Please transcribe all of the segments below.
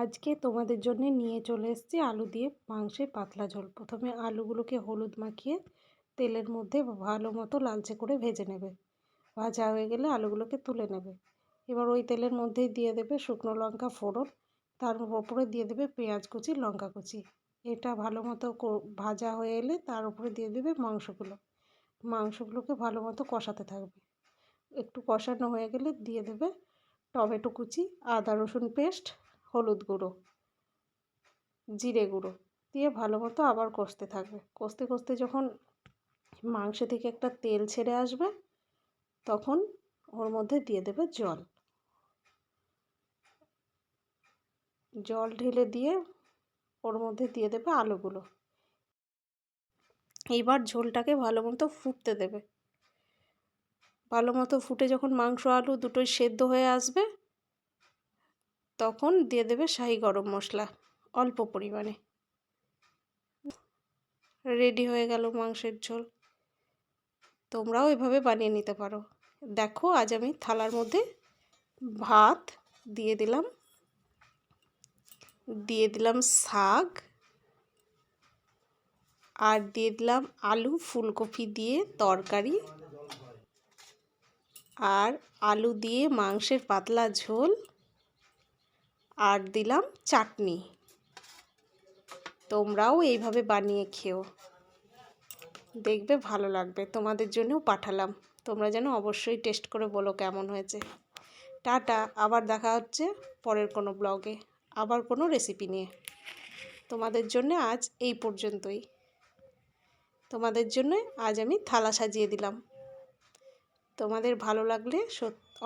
আজকে তোমাদের জন্য নিয়ে চলে এসেছি আলু দিয়ে মাংসের পাতলা ঝোল। প্রথমে আলুগুলোকে হলুদ মাখিয়ে তেলের মধ্যে ভালো মতো লালচে করে ভেজে নেবে। ভাজা হয়ে গেলে আলুগুলোকে তুলে নেবে। এবার ওই তেলের মধ্যেই দিয়ে দেবে শুকনো লঙ্কা ফোড়ন, তার উপরে দিয়ে দেবে পেঁয়াজ কুচি, লঙ্কা কুচি। এটা ভালো মতো ভাজা হয়ে এলে তার উপরে দিয়ে দেবে মাংসগুলোকে ভালো মতো কষাতে থাকবে। একটু কষানো হয়ে গেলে দিয়ে দেবে টমেটো কুচি, আদা রসুন পেস্ট, হলুদ গুঁড়ো, জিরে গুঁড়ো দিয়ে ভালো মতো আবার কষতে থাকবে। কষতে কষতে যখন মাংস থেকে একটা তেল ছেড়ে আসবে তখন ওর মধ্যে দিয়ে দেবে জল ঢেলে দিয়ে ওর মধ্যে দিয়ে দেবে আলুগুলো। এইবার ঝোলটাকে ভালো মতো ফুটতে দেবে। ভালো মতো ফুটে যখন মাংস আলু দুটোই সেদ্ধ হয়ে আসবে তখন দিয়ে দেবে শাহি গরম মশলা অল্প পরিমাণে। রেডি হয়ে গেল মাংসের ঝোল। তোমরাও এভাবে বানিয়ে নিতে পারো। দেখো আজ আমি থালার মধ্যে ভাত দিয়ে দিলাম শাক, আর দিয়ে দিলাম আলু ফুলকপি দিয়ে তরকারি, আর আলু দিয়ে মাংসের পাতলা ঝোল, আর দিলাম চাটনি। তোমরাও এইভাবে বানিয়ে খেও, দেখবে ভালো লাগবে। তোমাদের জন্যও পাঠালাম, তোমরা যেন অবশ্যই টেস্ট করে বলো কেমন হয়েছে। টাটা, আবার দেখা হচ্ছে পরের কোনো ব্লগে, আবার কোনো রেসিপি নিয়ে। তোমাদের জন্য আজ এই পর্যন্তই। তোমাদের জন্য আজ আমি থালা সাজিয়ে দিলাম। তোমাদের ভালো লাগলে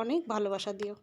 অনেক ভালোবাসা দিও।